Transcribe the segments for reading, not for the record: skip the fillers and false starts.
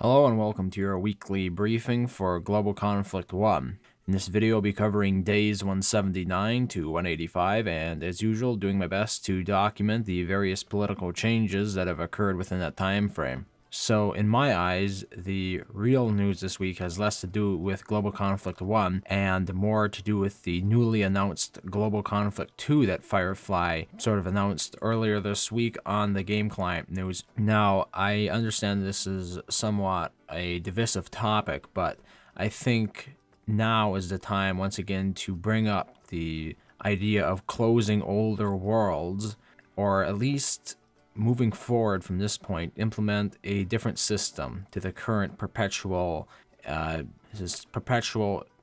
Hello and welcome to your weekly briefing for Global Conflict 1. In this video, I'll be covering days 179 to 185, and as usual, doing my best to document the various political changes that have occurred within that time frame. So, in my eyes, the real news this week has less to do with Global Conflict 1 and more to do with the newly announced Global Conflict 2 that Firefly sort of announced earlier this week on the game client news. Now, I understand this is somewhat a divisive topic, but I think now is the time once again to bring up the idea of closing older worlds, or at least moving forward from this point, implement a different system to the current perpetual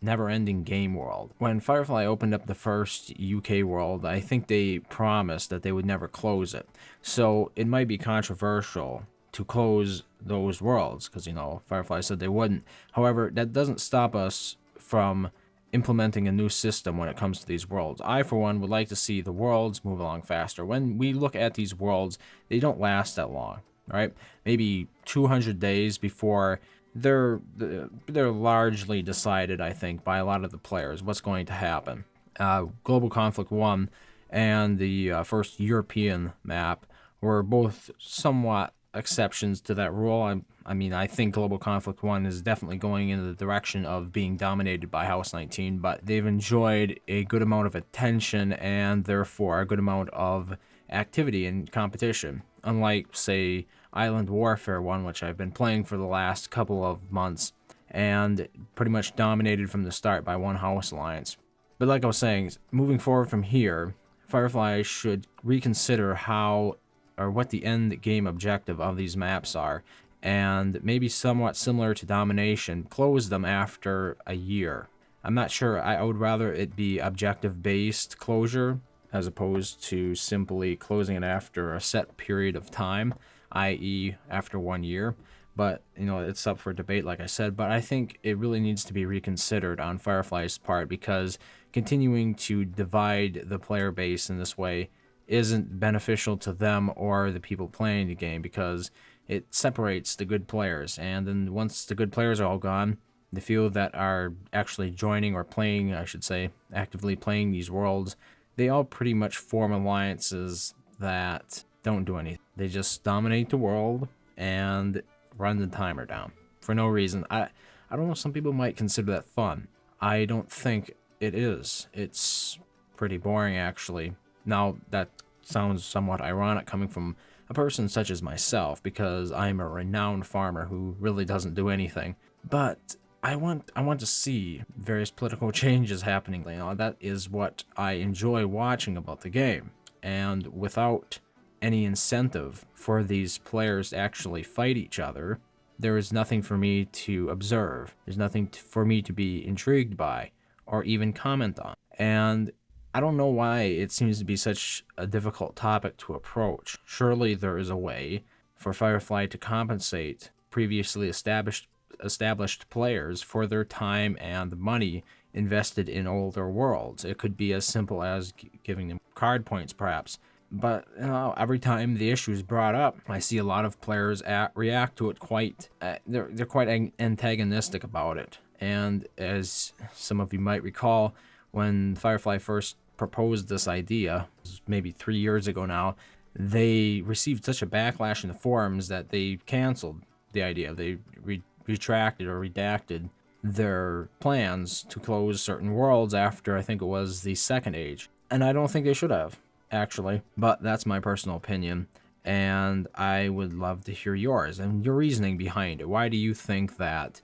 never-ending game world. When Firefly opened up the first UK world, I think they promised that they would never close it. So it might be controversial to close those worlds because, Firefly said they wouldn't. However, that doesn't stop us from implementing a new system when it comes to these worlds. I, for one, would like to see the worlds move along faster. When we look at these worlds, they don't last that long, right? Maybe 200 days before they're largely decided, I think, by a lot of the players what's going to happen. Global Conflict 1 and the first European map were both somewhat exceptions to that rule. I think Global Conflict 1 is definitely going in the direction of being dominated by House 19, but they've enjoyed a good amount of attention and therefore a good amount of activity and competition. Unlike, say, Island Warfare 1, which I've been playing for the last couple of months, and pretty much dominated from the start by one House Alliance. But like I was saying, moving forward from here, Firefly should reconsider how or what the end game objective of these maps are, and maybe somewhat similar to Domination, close them after a year. I'm not sure. I would rather it be objective-based closure as opposed to simply closing it after a set period of time, i.e. after 1 year. But, it's up for debate, like I said, but I think it really needs to be reconsidered on Firefly's part because continuing to divide the player base in this way isn't beneficial to them or the people playing the game because it separates the good players. And then once the good players are all gone, the few that are actually joining or playing, I should say, actively playing these worlds, they all pretty much form alliances that don't do anything. They just dominate the world and run the timer down for no reason. I don't know, some people might consider that fun. I don't think it is. It's pretty boring, actually. Now, that sounds somewhat ironic coming from a person such as myself, because I'm a renowned farmer who really doesn't do anything. But I want to see various political changes happening. That is what I enjoy watching about the game. And without any incentive for these players to actually fight each other, there is nothing for me to observe. There's nothing for me to be intrigued by or even comment on. And I don't know why it seems to be such a difficult topic to approach. Surely there is a way for Firefly to compensate previously established players for their time and money invested in older worlds. It could be as simple as giving them card points, perhaps. But every time the issue is brought up, I see a lot of players react to it quite. They're quite antagonistic about it. And as some of you might recall, when Firefly first proposed this idea, maybe 3 years ago now, they received such a backlash in the forums that they canceled the idea. They retracted or redacted their plans to close certain worlds after, I think it was the second age. And I don't think they should have, actually. But that's my personal opinion, and I would love to hear yours and your reasoning behind it. Why do you think that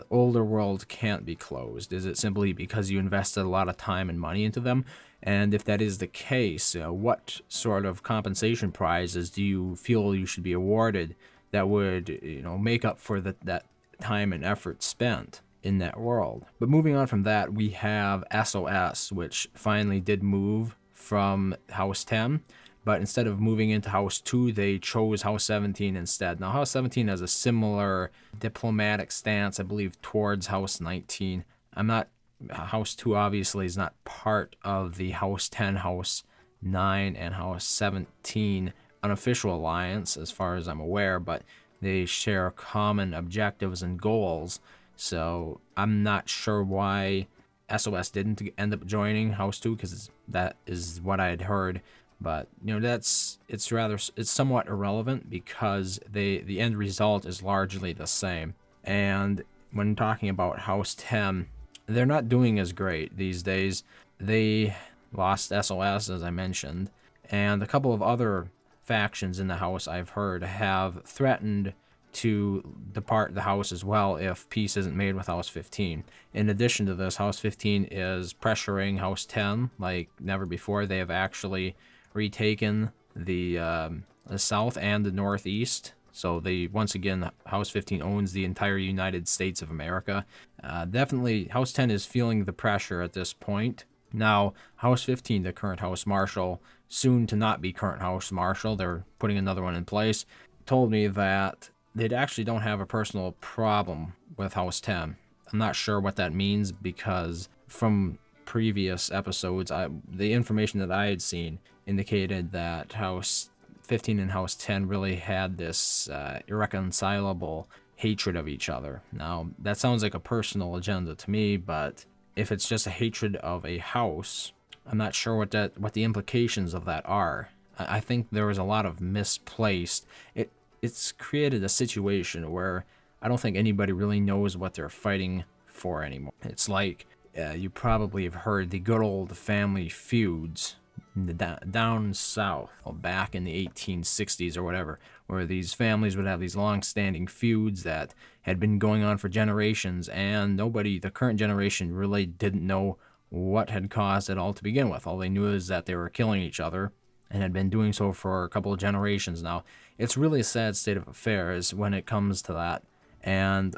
older worlds can't be closed? Is it simply because you invested a lot of time and money into them? And if that is the case, what sort of compensation prizes do you feel you should be awarded that would, make up for that time and effort spent in that world? But moving on from that, we have SOS, which finally did move from House 10. But instead of moving into House 2, they chose House 17 instead. Now, House 17 has a similar diplomatic stance, I believe, towards House 19. House 2 obviously is not part of the House 10, House 9, and House 17 unofficial alliance, as far as I'm aware, but they share common objectives and goals. So I'm not sure why SOS didn't end up joining House 2, because that is what I had heard. But it's somewhat irrelevant, because the end result is largely the same. And when talking about House 10, they're not doing as great these days. They lost SOS, as I mentioned, and a couple of other factions in the house, I've heard, have threatened to depart the house as well if peace isn't made with House 15. In addition to this, House 15 is pressuring House 10 like never before. They have actually retaken the south and the northeast. So once again, House 15 owns the entire United States of America. Definitely, House 10 is feeling the pressure at this point. Now, House 15, the current House Marshal, soon to not be current House Marshal, they're putting another one in place, told me that they actually don't have a personal problem with House 10. I'm not sure what that means, because from previous episodes, the information that I had seen indicated that House 15 and House 10 really had this irreconcilable hatred of each other. Now, that sounds like a personal agenda to me, but if it's just a hatred of a house, I'm not sure what the implications of that are. I think there was a lot of misplaced. It's created a situation where I don't think anybody really knows what they're fighting for anymore. It's like you probably have heard the good old family feuds down south, back in the 1860s or whatever, where these families would have these long-standing feuds that had been going on for generations, and the current generation really didn't know what had caused it all to begin with. All they knew is that they were killing each other, and had been doing so for a couple of generations now. It's really a sad state of affairs when it comes to that, and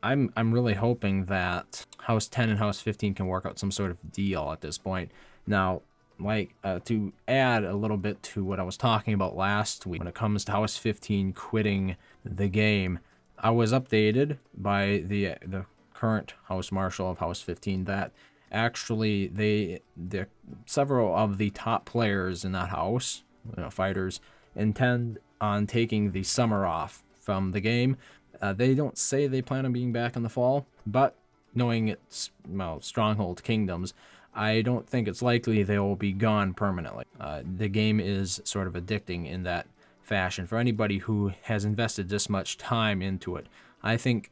I'm really hoping that House 10 and House 15 can work out some sort of deal at this point. Now, to add a little bit to what I was talking about last week, when it comes to House 15 quitting the game, I was updated by the current House Marshal of House 15 that actually several of the top players in that house, fighters, intend on taking the summer off from the game. They don't say they plan on being back in the fall, but knowing it's Stronghold Kingdoms, I don't think it's likely they will be gone permanently. The game is sort of addicting in that fashion for anybody who has invested this much time into it. I think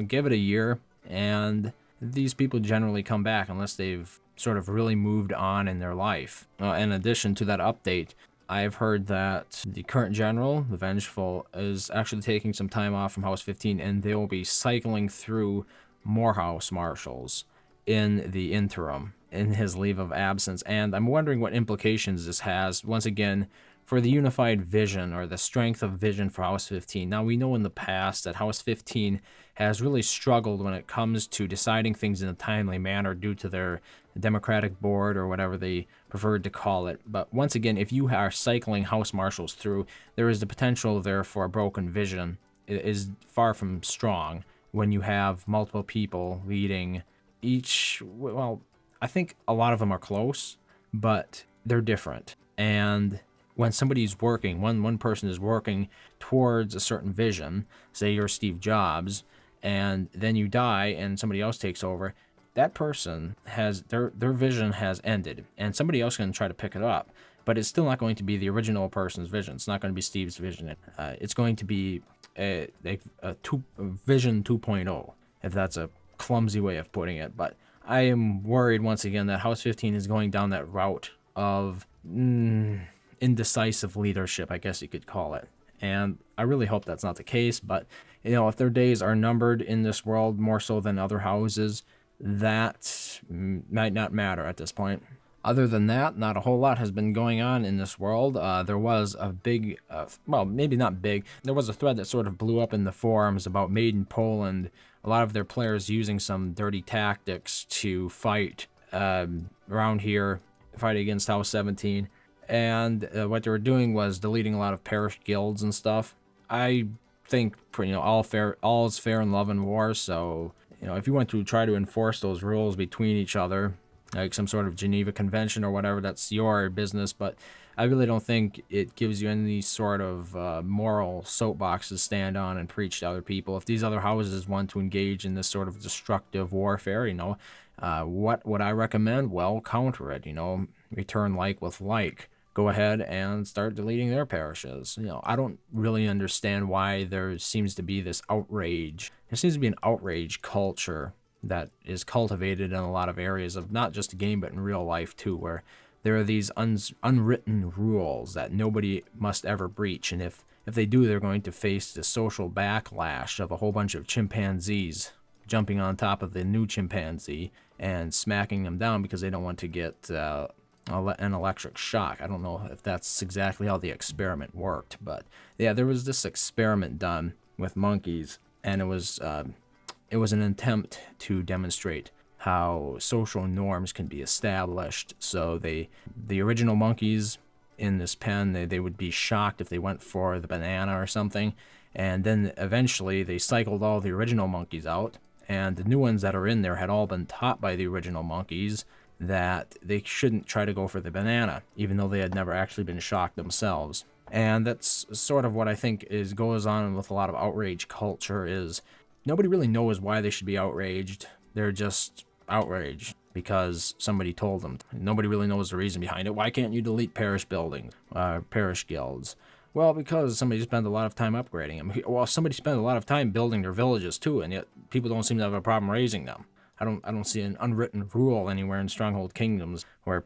give it a year, and these people generally come back unless they've sort of really moved on in their life. In addition to that update, I've heard that the current general, the Vengeful, is actually taking some time off from House 15, and they will be cycling through more House Marshals in the interim, in his leave of absence. And I'm wondering what implications this has, once again, for the unified vision or the strength of vision for House 15. Now, we know in the past that House 15 has really struggled when it comes to deciding things in a timely manner due to their Democratic board or whatever they preferred to call it. But once again, if you are cycling House Marshals through, there is the potential there for a broken vision. It is far from strong when you have multiple people leading each. Well, I think a lot of them are close, but they're different. And when somebody's working, one person is working towards a certain vision, say you're Steve Jobs, and then you die and somebody else takes over, that person has their vision has ended, and somebody else can try to pick it up, but it's still not going to be the original person's vision. It's not going to be Steve's vision. It's going to be a vision 2.0, if that's a clumsy way of putting it. But I am worried once again that House 15 is going down that route of indecisive leadership, I guess you could call it. And I really hope that's not the case, but if their days are numbered in this world more so than other houses, that might not matter at this point. Other than that, not a whole lot has been going on in this world. There was a big, well, maybe not big, there was a thread that sort of blew up in the forums about Made in Poland, a lot of their players using some dirty tactics to fight around here, fight against House 17. And what they were doing was deleting a lot of parish guilds and stuff. I think all is fair in love and war. So if you want to try to enforce those rules between each other, like some sort of Geneva Convention or whatever. That's your business, but I really don't think it gives you any sort of moral soapbox to stand on and preach to other people. If these other houses want to engage in this sort of destructive warfare, what would I recommend? Well, counter it, return like with like. Go ahead and start deleting their parishes. I don't really understand why there seems to be this outrage. There seems to be an outrage culture that is cultivated in a lot of areas of not just the game, but in real life too, where there are these unwritten rules that nobody must ever breach. And if they do, they're going to face the social backlash of a whole bunch of chimpanzees jumping on top of the new chimpanzee and smacking them down because they don't want to get an electric shock. I don't know if that's exactly how the experiment worked, but yeah, there was this experiment done with monkeys, and it was an attempt to demonstrate how social norms can be established. So the original monkeys in this pen, they would be shocked if they went for the banana or something, and then eventually they cycled all the original monkeys out, and the new ones that are in there had all been taught by the original monkeys that they shouldn't try to go for the banana, even though they had never actually been shocked themselves. And that's sort of what I think goes on with a lot of outrage culture, is nobody really knows why they should be outraged. They're just outraged because somebody told them. Nobody really knows the reason behind it. Why can't you delete parish buildings, parish guilds? Well, because somebody spent a lot of time upgrading them. Well, somebody spent a lot of time building their villages too, and yet people don't seem to have a problem raising them. I don't see an unwritten rule anywhere in Stronghold Kingdoms or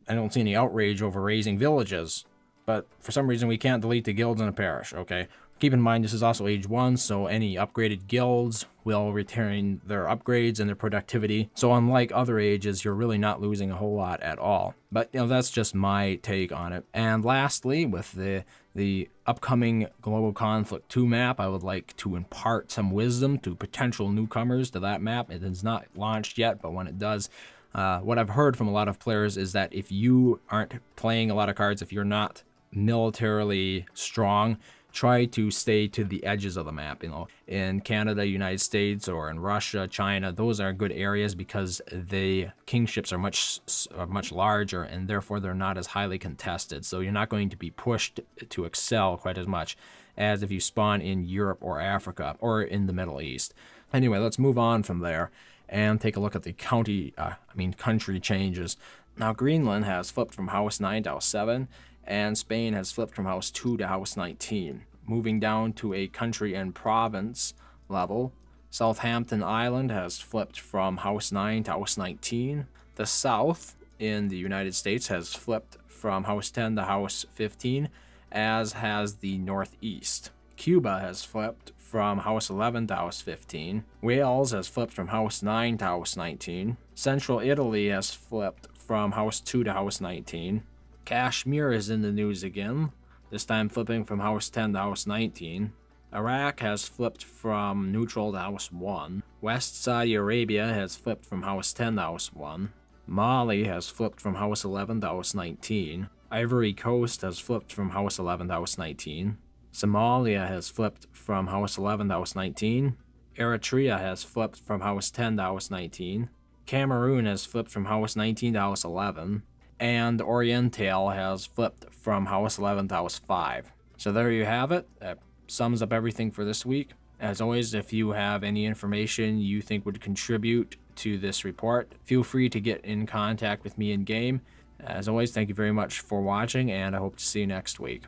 I don't see any outrage over raising villages. But for some reason we can't delete the guilds in a parish, okay? Keep in mind this is also Age 1, so any upgraded guilds will retain their upgrades and their productivity. So unlike other ages, you're really not losing a whole lot at all. But that's just my take on it. And lastly, with the upcoming Global Conflict 2 map, I would like to impart some wisdom to potential newcomers to that map. It is not launched yet, but when it does, what I've heard from a lot of players is that if you aren't playing a lot of cards, if you're not militarily strong, try to stay to the edges of the map. In Canada, United States, or in Russia, China, those are good areas because the kingships are much larger, and therefore they're not as highly contested. So you're not going to be pushed to excel quite as much as if you spawn in Europe or Africa or in the Middle East. Anyway, let's move on from there and take a look at the country changes. Now, Greenland has flipped from House 9 to House 7, and Spain has flipped from House 2 to House 19. Moving down to a country and province level, Southampton Island has flipped from House 9 to House 19. The South in the United States has flipped from House 10 to House 15, as has the Northeast. Cuba has flipped from House 11 to House 15. Wales has flipped from House 9 to House 19. Central Italy has flipped from House 2 to House 19. Kashmir is in the news again, this time flipping from House 10 to House 19. Iraq has flipped from neutral to House 1. West Saudi Arabia has flipped from House 10 to House 1. Mali has flipped from House 11 to House 19. Ivory Coast has flipped from House 11 to House 19. Somalia has flipped from House 11 to House 19. Eritrea has flipped from House 10 to House 19. Cameroon has flipped from House 19 to House 11. And Oriental has flipped from House 11 to House 5. So there you have it. That sums up everything for this week. As always, if you have any information you think would contribute to this report, feel free to get in contact with me in game. As always, thank you very much for watching, and I hope to see you next week.